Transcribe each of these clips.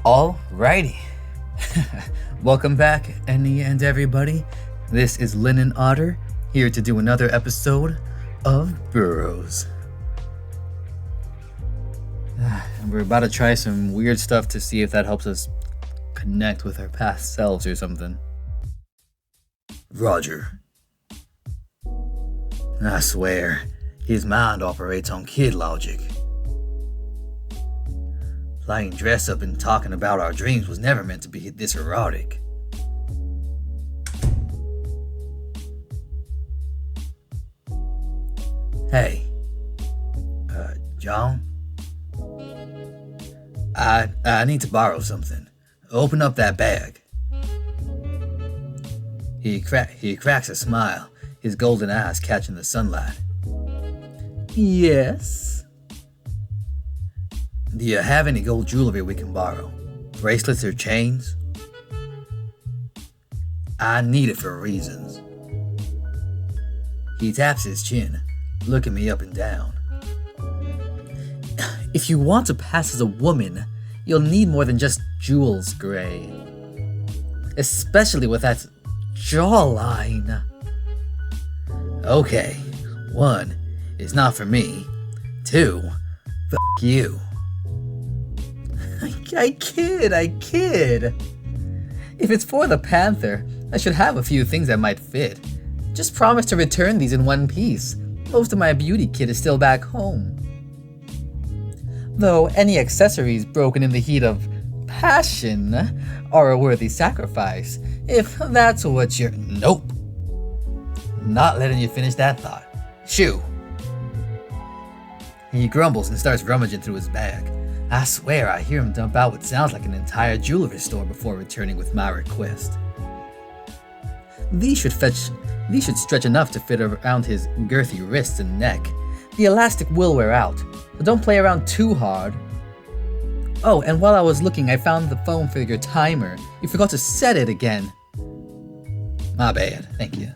Alrighty. Welcome back, Annie and everybody. This is Linen Otter, here to do another episode of Burrows. And we're about to try some weird stuff to see if that helps us connect with our past selves or something. Roger. I swear, his mind operates on kid logic. Playing dress up and talking about our dreams was never meant to be this erotic. Hey, John? I need to borrow something. Open up that bag. He cracks a smile, his golden eyes catching the sunlight. Yes? Do you have any gold jewelry we can borrow? Bracelets or chains? I need it for reasons. He taps his chin, looking me up and down. If you want to pass as a woman, you'll need more than just jewels, Gray. Especially with that jawline. Okay, 1, it's not for me. 2, f*** you. I kid. If it's for the Panther, I should have a few things that might fit. Just promise to return these in one piece. Most of my beauty kit is still back home. Though any accessories broken in the heat of passion are a worthy sacrifice, if that's what you're... Nope. Not letting you finish that thought. Shoo. He grumbles and starts rummaging through his bag. I swear I hear him dump out what sounds like an entire jewelry store before returning with my request. These should stretch enough to fit around his girthy wrists and neck. The elastic will wear out, but don't play around too hard. Oh, and while I was looking, I found the phone for your timer. You forgot to set it again. My bad, thank you.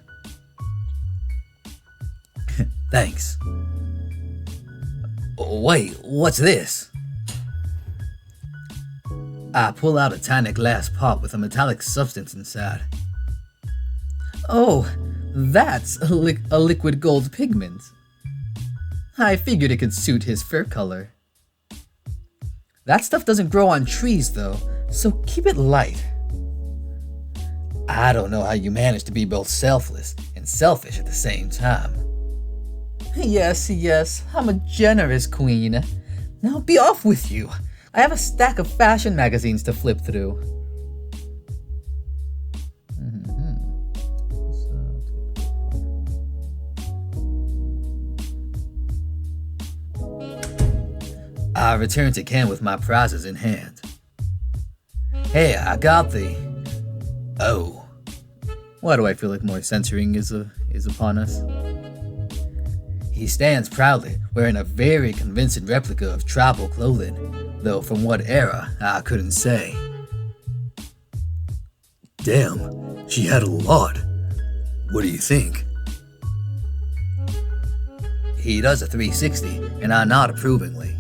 Thanks. Wait, what's this? I pull out a tiny glass pot with a metallic substance inside. Oh, that's a liquid gold pigment. I figured it could suit his fur color. That stuff doesn't grow on trees though, so keep it light. I don't know how you manage to be both selfless and selfish at the same time. Yes, I'm a generous queen. Now be off with you. I have a stack of fashion magazines to flip through. I return to Ken with my prizes in hand. Hey, I got the... Oh. Why do I feel like more censoring is upon us? He stands proudly, wearing a very convincing replica of tribal clothing, though from what era, I couldn't say. Damn, she had a lot. What do you think? He does a 360, and I nod approvingly.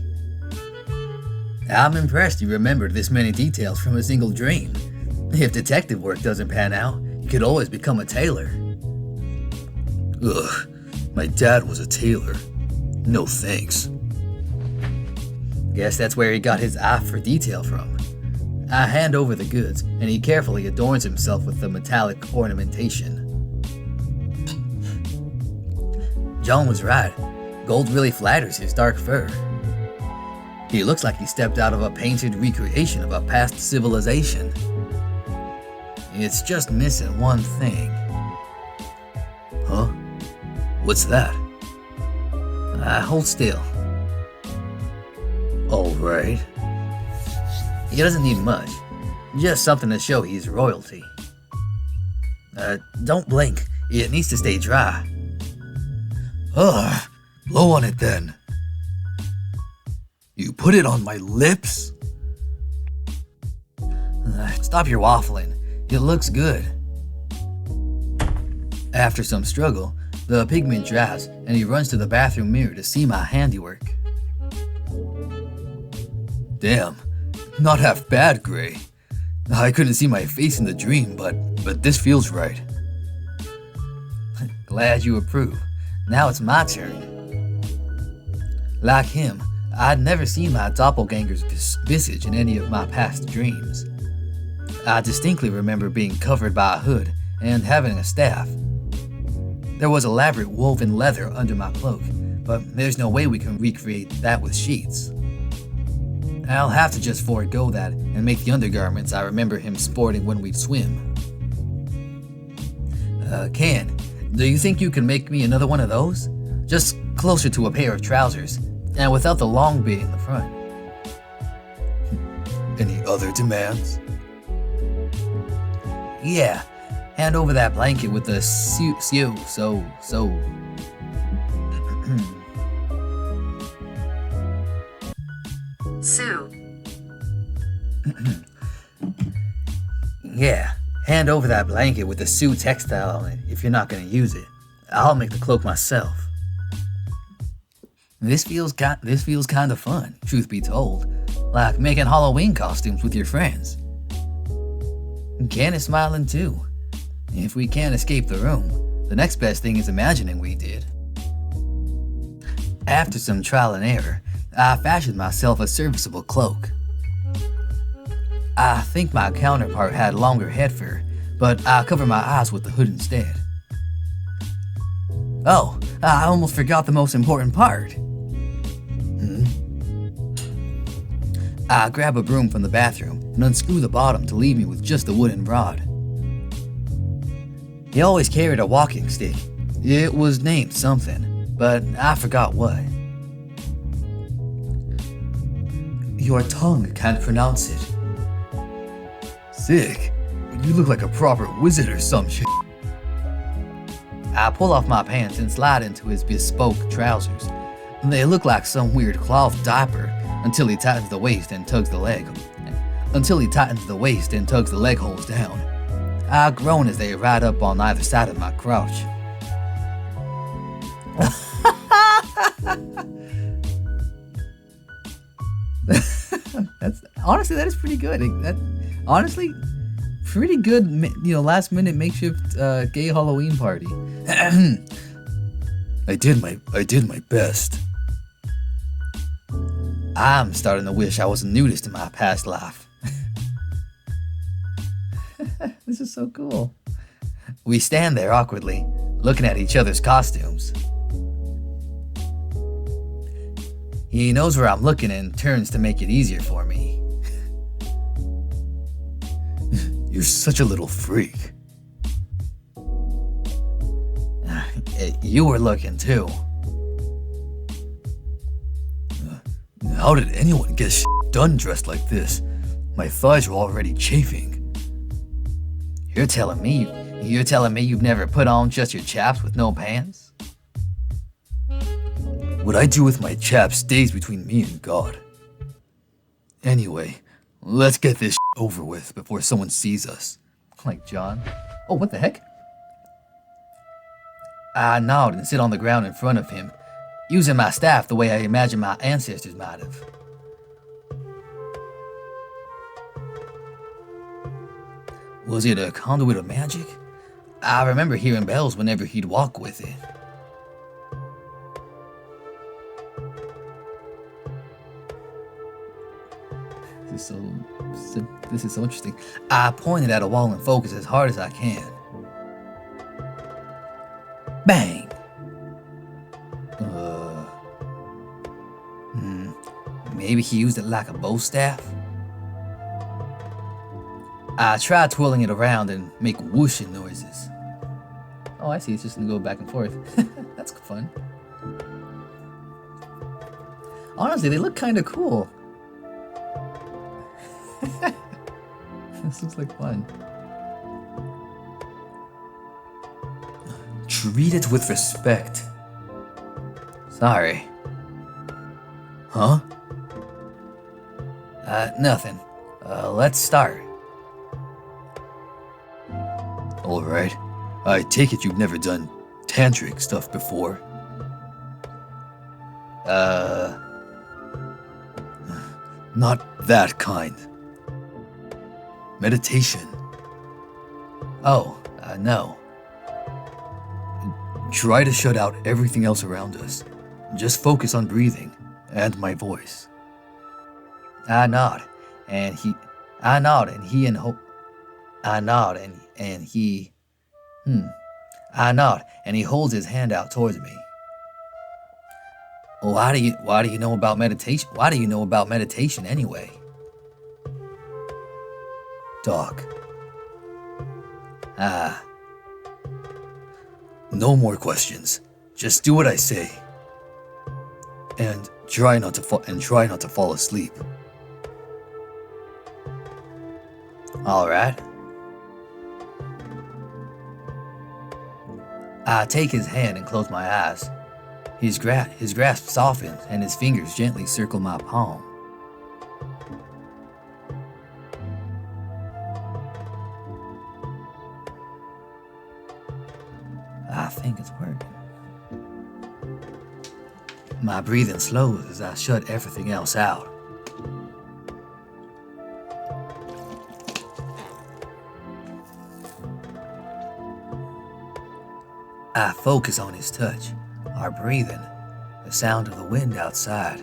I'm impressed you remembered this many details from a single dream. If detective work doesn't pan out, you could always become a tailor. Ugh, my dad was a tailor. No thanks. Guess that's where he got his eye for detail from. I hand over the goods, and he carefully adorns himself with the metallic ornamentation. John was right. Gold really flatters his dark fur. He looks like he stepped out of a painted recreation of a past civilization. It's just missing one thing. Huh? What's that? Hold still. Alright. He doesn't need much. Just something to show he's royalty. Don't blink. It needs to stay dry. Ugh. Blow on it then. You put it on my lips? Stop your waffling. It looks good. After some struggle, the pigment dries and he runs to the bathroom mirror to see my handiwork. Damn, Not half bad, Gray. I couldn't see my face in the dream, but this feels right. Glad you approve. Now it's my turn. Like him, I'd never seen my doppelganger's visage in any of my past dreams. I distinctly remember being covered by a hood and having a staff. There was elaborate woven leather under my cloak, but there's no way we can recreate that with sheets. I'll have to just forego that and make the undergarments I remember him sporting when we'd swim. Ken, do you think you can make me another one of those? Just closer to a pair of trousers, and without the long bit in the front. Any other demands? Yeah, hand over that blanket with the so. Sue. Yeah, hand over that blanket with the Sioux textile on it if you're not gonna use it. I'll make the cloak myself. This feels kind of fun, truth be told. Like making Halloween costumes with your friends. Ken is smiling too. If we can't escape the room, the next best thing is imagining we did. After some trial and error, I fashioned myself a serviceable cloak. I think my counterpart had longer head fur, but I covered my eyes with the hood instead. Oh, I almost forgot the most important part. I grab a broom from the bathroom and unscrew the bottom to leave me with just a wooden rod. He always carried a walking stick. It was named something, but I forgot what. Your tongue can't pronounce it. Sick. You look like a proper wizard or some shit. I pull off my pants and slide into his bespoke trousers. They look like some weird cloth diaper until he tightens the waist and tugs the leg. Holes down. I groan as they ride up on either side of my crotch. That is pretty good. Honestly, pretty good. Last minute makeshift gay Halloween party. I did my best. I'm starting to wish I was a nudist in my past life. This is so cool. We stand there awkwardly, looking at each other's costumes. He knows where I'm looking and turns to make it easier for me. You're such a little freak. You were looking too. How did anyone get done dressed like this? My thighs were already chafing. You're telling me you've never put on just your chaps with no pants? What I do with my chaps stays between me and God. Anyway, let's get this over with before someone sees us. Like John. Oh, what the heck? I nod and sit on the ground in front of him, using my staff the way I imagine my ancestors might have. Was it a conduit of magic? I remember hearing bells whenever he'd walk with it. This is so interesting. I pointed at a wall and focused as hard as I can. Bang! Maybe he used it like a bow staff? I tried twirling it around and make whooshing noises. Oh, I see. It's just gonna go back and forth. That's fun. Honestly, they look kind of cool. This looks like fun. Treat it with respect. Sorry. Huh? Nothing. Let's start. Alright. I take it you've never done tantric stuff Not that kind. Meditation. Oh, no. Try to shut out everything else around us. Just focus on breathing and my voice. I nod, and he holds his hand out towards me. Why do you know about meditation? Why do you know about meditation anyway? Doc. No more questions. Just do what I say. And try not to fall asleep. All right. I take his hand and close my eyes. His grasp softens and his fingers gently circle my palm. I think it's working. My breathing slows as I shut everything else out. I focus on his touch, our breathing, the sound of the wind outside.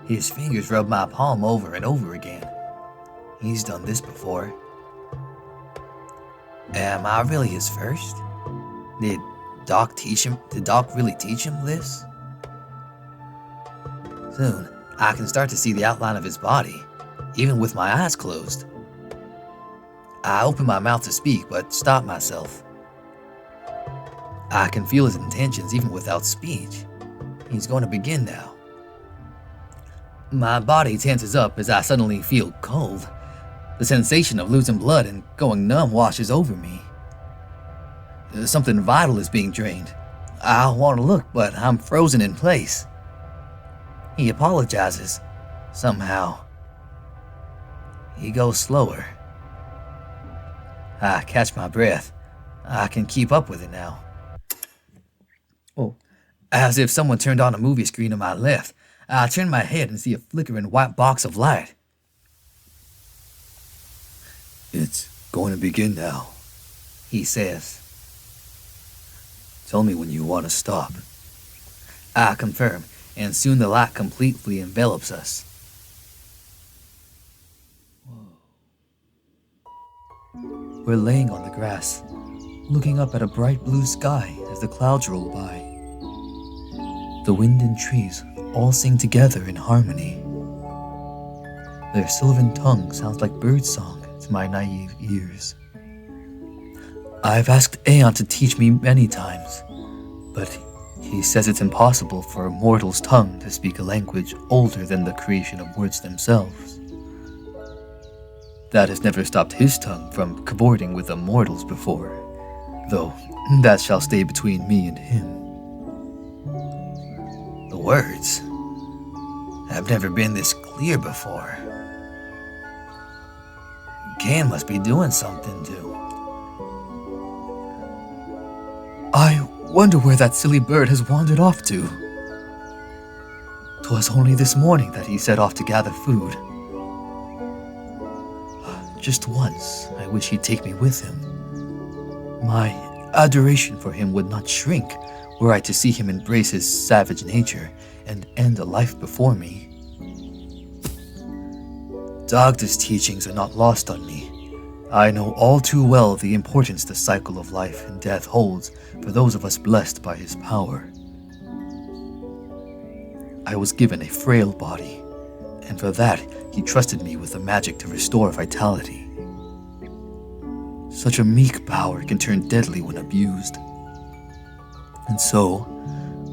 His fingers rub my palm over and over again. He's done this before. Am I really his first? Did Doc really teach him this? Soon, I can start to see the outline of his body, even with my eyes closed. I open my mouth to speak, but stop myself. I can feel his intentions even without speech. He's going to begin now. My body tenses up as I suddenly feel cold. The sensation of losing blood and going numb washes over me. Something vital is being drained. I want to look, but I'm frozen in place. He apologizes, somehow. He goes slower. I catch my breath. I can keep up with it now. Oh, as if someone turned on a movie screen on my left, I turn my head and see a flickering white box of light. It's going to begin now, he says. Tell me when you want to stop. I confirm, and soon the light completely envelops us. Whoa. We're laying on the grass, looking up at a bright blue sky as the clouds roll by. The wind and trees all sing together in harmony. Their sylvan tongue sounds like birdsong to my naive ears. I've asked Aeon to teach me many times, but he says it's impossible for a mortal's tongue to speak a language older than the creation of words themselves. That has never stopped his tongue from cavorting with the mortals before, though that shall stay between me and him. The words have never been this clear before. Can must be doing something too. I wonder where that silly bird has wandered off to. 'Twas only this morning that he set off to gather food. Just once, I wish he'd take me with him. My adoration for him would not shrink were I to see him embrace his savage nature and end a life before me. Dagda's teachings are not lost on me. I know all too well the importance the cycle of life and death holds for those of us blessed by his power. I was given a frail body, and for that he trusted me with the magic to restore vitality. Such a meek power can turn deadly when abused. And so,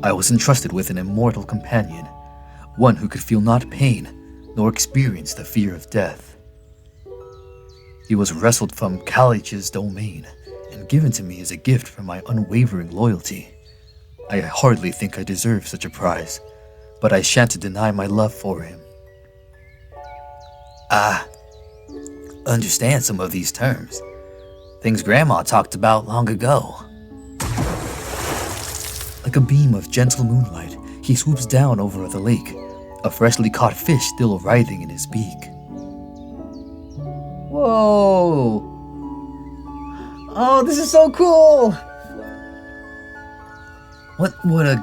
I was entrusted with an immortal companion, one who could feel not pain, nor experience the fear of death. He was wrestled from Kalich's domain and given to me as a gift for my unwavering loyalty. I hardly think I deserve such a prize, but I shan't deny my love for him. I understand some of these terms, things Grandma talked about long ago. Like a beam of gentle moonlight, he swoops down over the lake, a freshly caught fish still writhing in his beak. Whoa! Oh, this is so cool! What would a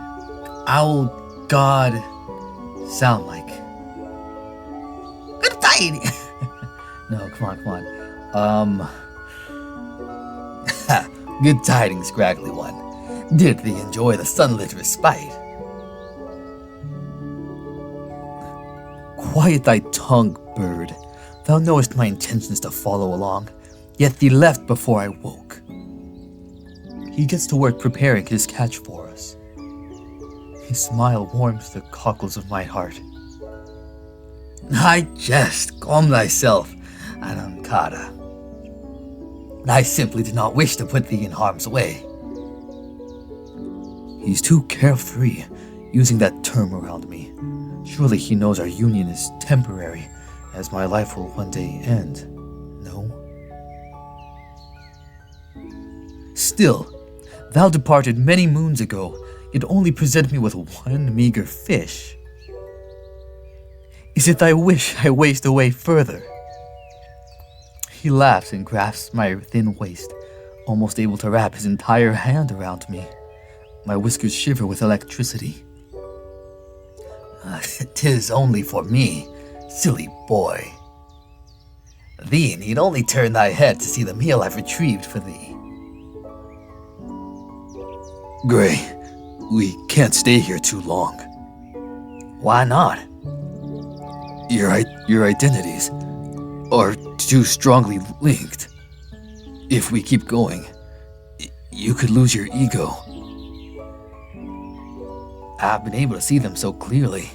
owl god sound like? Good tidings! No, come on. Good tidings, scraggly one. Did thee enjoy the sunlit respite? Quiet thy tongue, bird. Thou knowest my intentions to follow along, yet thee left before I woke. He gets to work preparing his catch for us. His smile warms the cockles of my heart. I jest, calm thyself, Anankada. I simply did not wish to put thee in harm's way. He's too carefree, using that term around me. Surely he knows our union is temporary, as my life will one day end, no? Still, thou departed many moons ago, yet only present me with one meager fish. Is it thy wish I waste away further? He laughs and grasps my thin waist, almost able to wrap his entire hand around me. My whiskers shiver with electricity. 'Tis only for me, silly boy. Thee need only turn thy head to see the meal I've retrieved for thee. Gray, we can't stay here too long. Why not? Your identities are too strongly linked. If we keep going, you could lose your ego. I've been able to see them so clearly.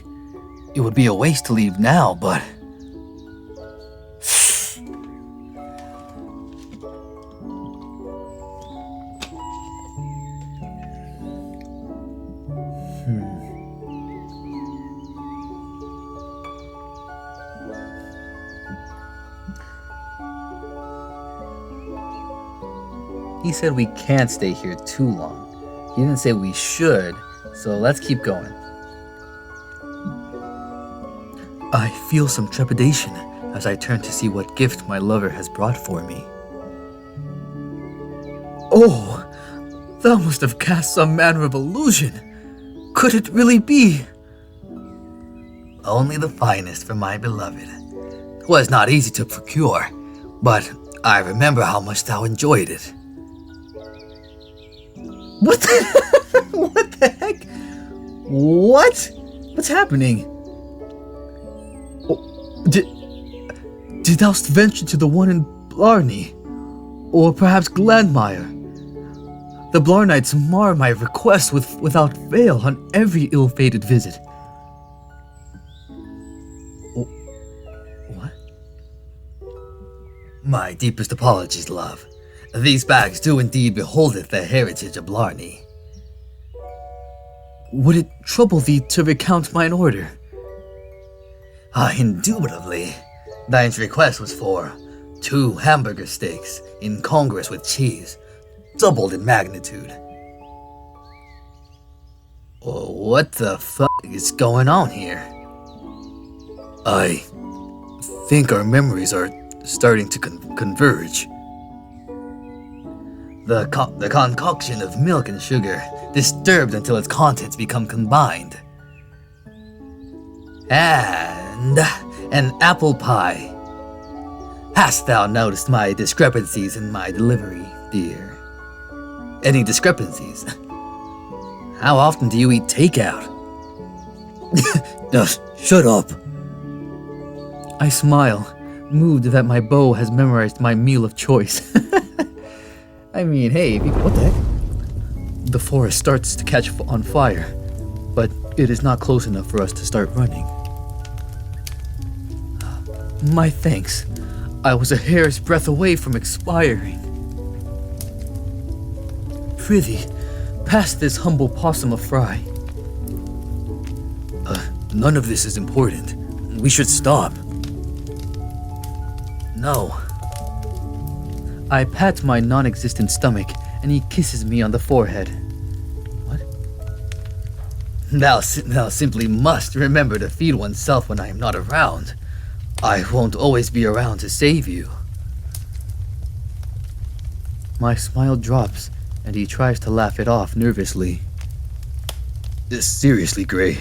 It would be a waste to leave now, but... He said we can't stay here too long. He didn't say we should, so let's keep going. I feel some trepidation as I turn to see what gift my lover has brought for me. Oh, thou must have cast some manner of illusion. Could it really be? Only the finest for my beloved. 'Twas not easy to procure, but I remember how much thou enjoyed it. What the, what the heck? What? What's happening? Oh, did thou venture to the one in Blarney? Or perhaps Glanmire? The Blarnites mar my request without fail on every ill-fated visit. Oh, what? My deepest apologies, love. These bags do indeed beholdeth the heritage of Blarney. Would it trouble thee to recount mine order? Indubitably. Thine's request was for 2 hamburger steaks, incongruous with cheese, doubled in magnitude. What the fuck is going on here? I think our memories are starting to converge. The concoction of milk and sugar, disturbed until its contents become combined. And an apple pie. Hast thou noticed my discrepancies in my delivery, dear? Any discrepancies? How often do you eat takeout? No, shut up. I smile, moved that my beau has memorized my meal of choice. I mean, hey, what the heck? The forest starts to catch on fire, but it is not close enough for us to start running. My thanks. I was a hair's breadth away from expiring. Prithee, pass this humble possum a fry. None of this is important. We should stop. No. I pat my non-existent stomach, and he kisses me on the forehead. What? Thou simply must remember to feed oneself when I am not around. I won't always be around to save you. My smile drops, and he tries to laugh it off nervously. Seriously, Gray.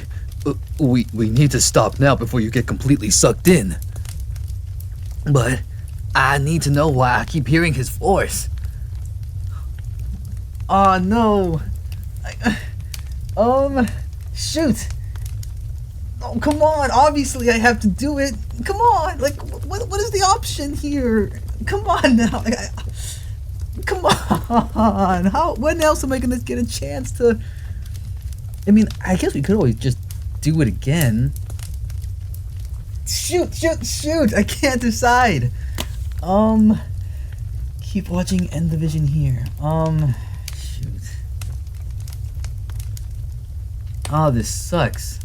We need to stop now before you get completely sucked in. But I need to know why I keep hearing his voice. Oh no. Shoot. Oh, come on. Obviously I have to do it. Come on. Like, what is the option here? Come on now. Come on. When else am I gonna get a chance to... I mean, I guess we could always just do it again. Shoot. I can't decide. Keep watching, end the vision here. Shoot. Oh, this sucks.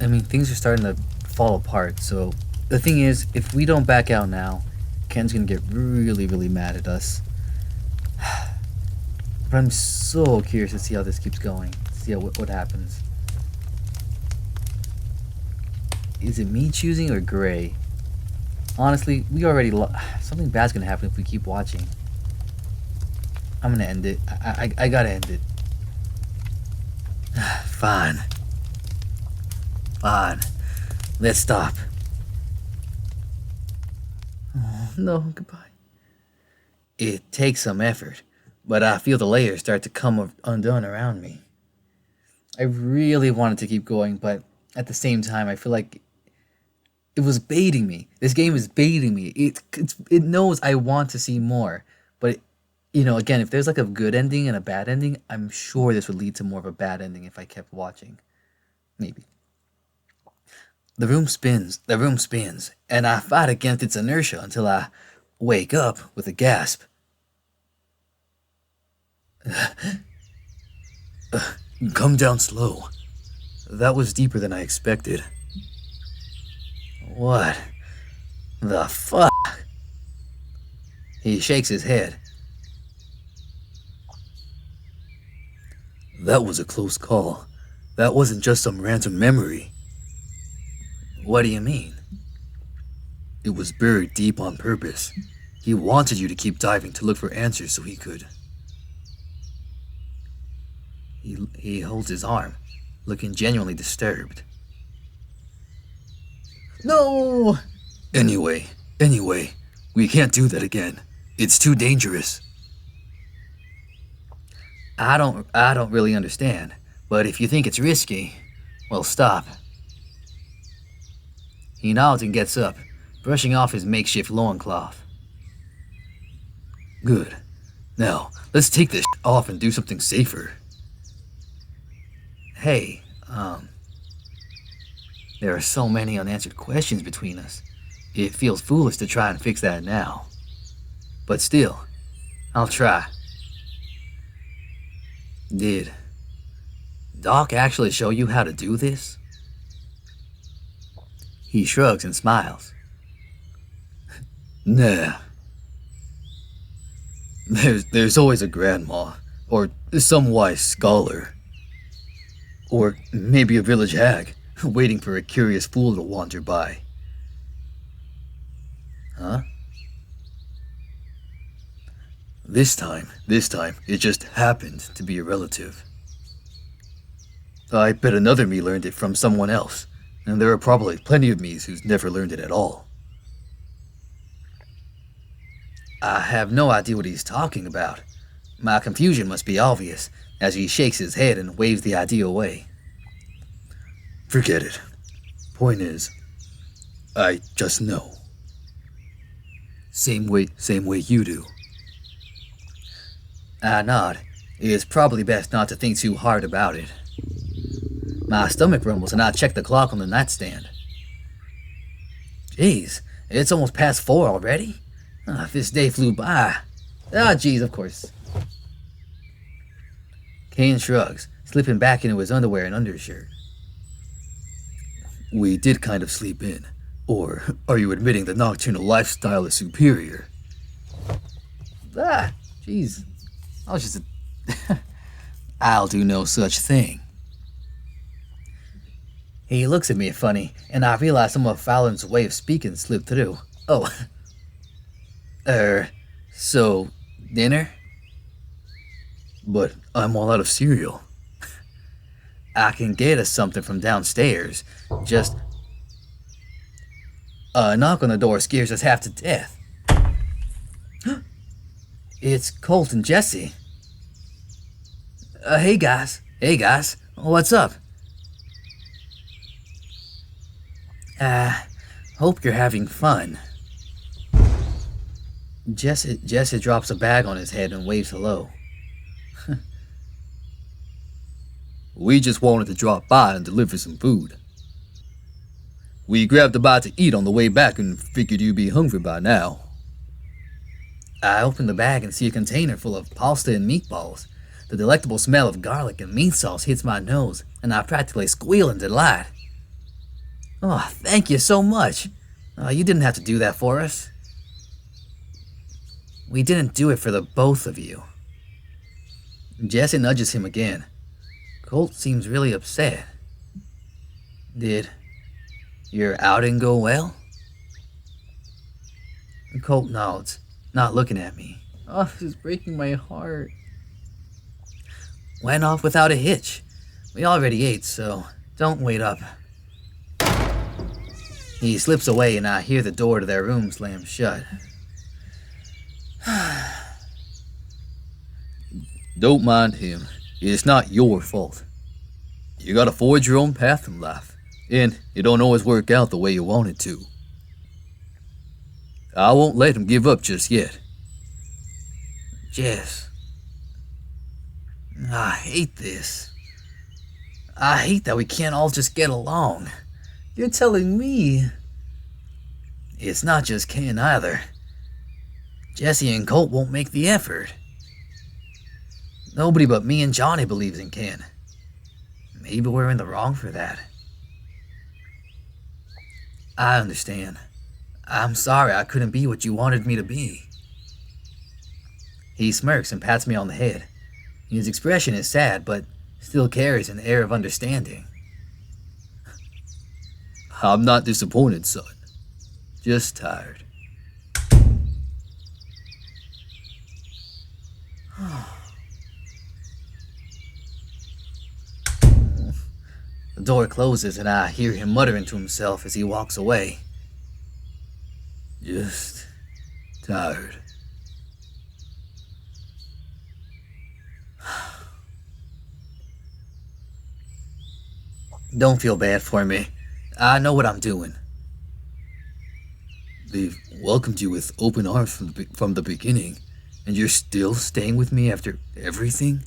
I mean, things are starting to fall apart, so the thing is, if we don't back out now, Ken's gonna get really, really mad at us. But I'm so curious to see how this keeps going, see what happens. Is it me choosing or Gray? Honestly, we already something bad's gonna happen if we keep watching. I'm gonna end it. I gotta end it. Fine. Let's stop. Oh, no, goodbye. It takes some effort, but I feel the layers start to come undone around me. I really wanted to keep going, but at the same time, I feel like it was baiting me. This game is baiting me. It knows I want to see more, but again, if there's like a good ending and a bad ending, I'm sure this would lead to more of a bad ending if I kept watching. Maybe. The room spins, and I fight against its inertia until I wake up with a gasp. Come down slow. That was deeper than I expected. What the fuck? He shakes his head. That was a close call. That wasn't just some random memory. What do you mean? It was buried deep on purpose. He wanted you to keep diving to look for answers so he could. He holds his arm, looking genuinely disturbed. No! Anyway, we can't do that again. It's too dangerous. I don't really understand, but if you think it's risky, well, stop. He nods and gets up, brushing off his makeshift loincloth. Good. Now, let's take this off and do something safer. Hey, there are so many unanswered questions between us. It feels foolish to try and fix that now. But still, I'll try. Did Doc actually show you how to do this? He shrugs and smiles. Nah. There's always a grandma, or some wise scholar. Or maybe a village hag, waiting for a curious fool to wander by. Huh? This time, it just happened to be a relative. I bet another me learned it from someone else, and there are probably plenty of me's who's never learned it at all. I have no idea what he's talking about. My confusion must be obvious, as he shakes his head and waves the idea away. Forget it. Point is, I just know. Same way you do. I nod. It's probably best not to think too hard about it. My stomach rumbles and I check the clock on the nightstand. Jeez, it's almost past 4 already? This day flew by. Jeez, of course. Kane shrugs, slipping back into his underwear and undershirt. We did kind of sleep in. Or are you admitting the nocturnal lifestyle is superior? Jeez, I was just a... I'll do no such thing. He looks at me funny, and I realize some of Fallon's way of speaking slipped through. Oh. So, dinner? But I'm all out of cereal. I can get us something from downstairs. Just... A knock on the door scares us half to death. It's Colt and Jesse. Hey guys. What's up? Hope you're having fun. Jesse drops a bag on his head and waves hello. We just wanted to drop by and deliver some food. We grabbed a bite to eat on the way back and figured you'd be hungry by now. I open the bag and see a container full of pasta and meatballs. The delectable smell of garlic and meat sauce hits my nose, and I practically squeal in delight. Oh, thank you so much. You didn't have to do that for us. We didn't do it for the both of you. Jesse nudges him again. Colt seems really upset. Did your outing go well? Colt nods, not looking at me. Oh, this is breaking my heart. Went off without a hitch. We already ate, so don't wait up. He slips away and I hear the door to their room slam shut. Don't mind him. It's not your fault. You gotta forge your own path in life, and it don't always work out the way you want it to. I won't let him give up just yet. Jess. I hate this. I hate that we can't all just get along. You're telling me. It's not just Ken either. Jesse and Colt won't make the effort. Nobody but me and Johnny believes in Ken. Maybe we're in the wrong for that. I understand. I'm sorry I couldn't be what you wanted me to be. He smirks and pats me on the head. His expression is sad, but still carries an air of understanding. I'm not disappointed, son. Just tired. The door closes and I hear him muttering to himself as he walks away. Just tired. Don't feel bad for me. I know what I'm doing. They've welcomed you with open arms from the beginning, and you're still staying with me after everything?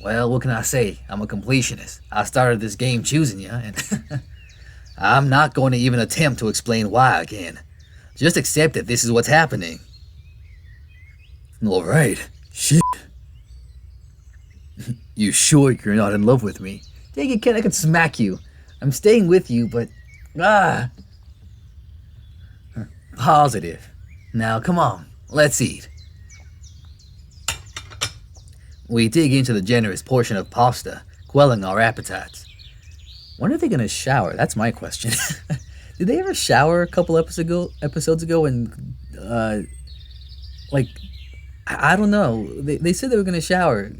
Well, what can I say? I'm a completionist. I started this game choosing you, and I'm not going to even attempt to explain why again. Just accept that this is what's happening. Alright. Shit. You sure you're not in love with me? Dang it, Ken, I could smack you. I'm staying with you, but... Positive. Now, come on. Let's eat. We dig into the generous portion of pasta, quelling our appetites. When are they gonna shower? That's my question. Did they ever shower a couple episodes ago and, I don't know. They said they were gonna shower.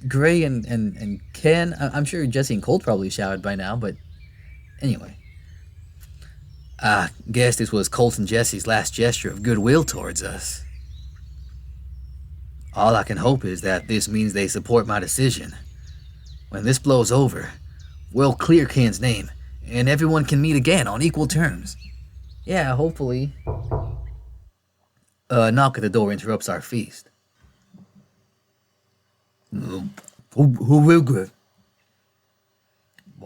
Gray and Ken. I'm sure Jesse and Colt probably showered by now, but anyway. I guess this was Colt and Jesse's last gesture of goodwill towards us. All I can hope is that this means they support my decision. When this blows over, we'll clear Ken's name, and everyone can meet again on equal terms. Yeah, hopefully. A knock at the door interrupts our feast. Who will get?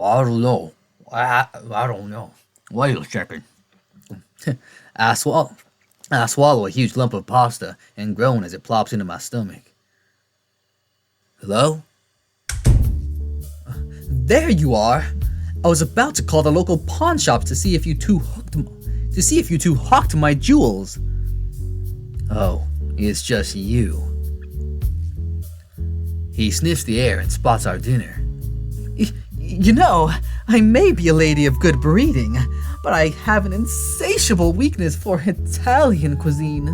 I don't know. I don't know. Wait a second. I swallow a huge lump of pasta and groan as it plops into my stomach. Hello? There you are. I was about to call the local pawn shop to see if you two hawked my jewels. Oh, It's just you. He sniffs the air and spots our dinner. You know, I may be a lady of good breeding, but I have an insatiable weakness for Italian cuisine.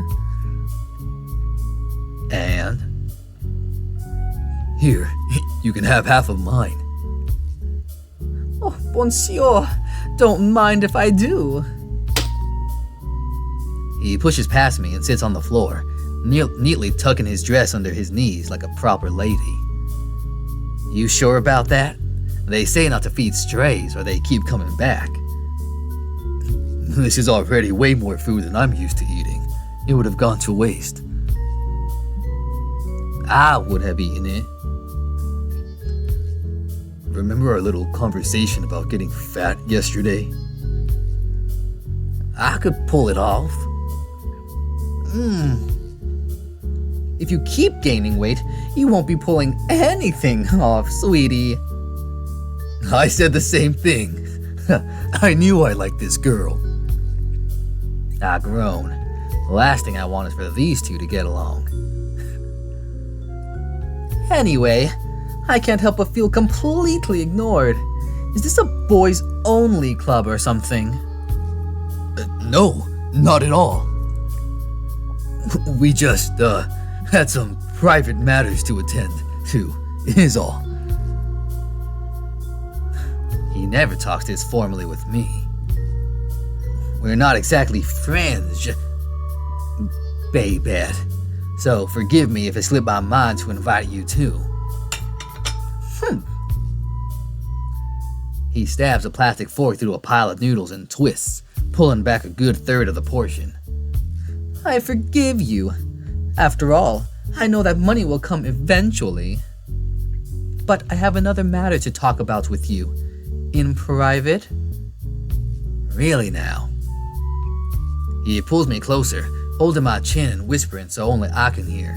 And? Here, you can have half of mine. Oh, monsieur, don't mind if I do. He pushes past me and sits on the floor, neatly tucking his dress under his knees like a proper lady. You sure about that? They say not to feed strays or they keep coming back. This is already way more food than I'm used to eating. It would have gone to waste. I would have eaten it. Remember our little conversation about getting fat yesterday? I could pull it off. If you keep gaining weight, you won't be pulling anything off, sweetie. I said the same thing. I knew I liked this girl. I groan. The last thing I want is for these two to get along. Anyway, I can't help but feel completely ignored. Is this a boys-only club or something? No, not at all. We just, had some private matters to attend to, is all. He never talks this formally with me. We're not exactly friends, baby. So forgive me if it slipped my mind to invite you too. He stabs a plastic fork through a pile of noodles and twists, pulling back a good third of the portion. I forgive you. After all, I know that money will come eventually. But I have another matter to talk about with you. In private? Really now? He pulls me closer, holding my chin and whispering so only I can hear.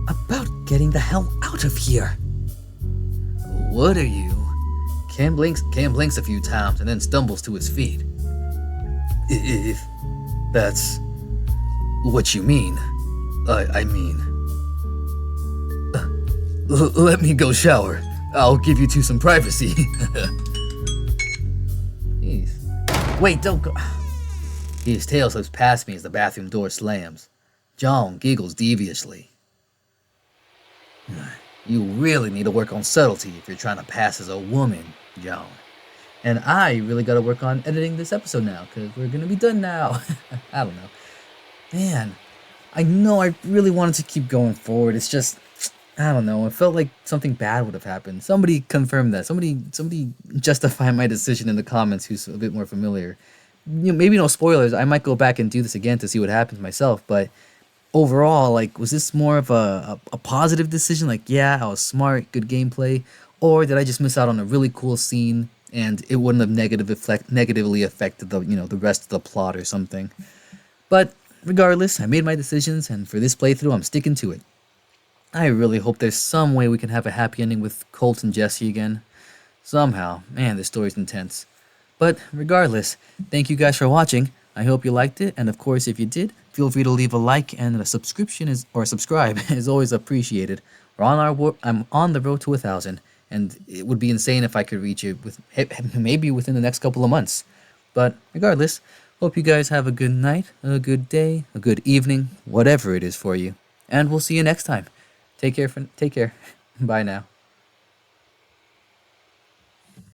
About getting the hell out of here. What are you? Cam blinks a few times and then stumbles to his feet. If that's what you mean, I mean... let me go shower. I'll give you two some privacy. Jeez. Wait, don't go. His tail slips past me as the bathroom door slams. John giggles deviously. You really need to work on subtlety if you're trying to pass as a woman, John. And I really gotta work on editing this episode now, because we're gonna be done now. I don't know. Man, I know I really wanted to keep going forward. It's just, I don't know. It felt like something bad would have happened. Somebody confirm that. Somebody justify my decision in the comments who's a bit more familiar. You know, maybe no spoilers. I might go back and do this again to see what happens myself. But overall, like, was this more of a positive decision? Like, yeah, I was smart, good gameplay. Or did I just miss out on a really cool scene and it wouldn't have negatively affected the rest of the plot or something? But regardless, I made my decisions, and for this playthrough, I'm sticking to it. I really hope there's some way we can have a happy ending with Colt and Jesse again. Somehow. Man, this story's intense. But regardless, thank you guys for watching. I hope you liked it, and of course, if you did, feel free to leave a like, and a subscribe is always appreciated. I'm on the road to 1,000, and it would be insane if I could reach it maybe within the next couple of months. But regardless, hope you guys have a good night, a good day, a good evening, whatever it is for you. And we'll see you next time. Take care. Bye now.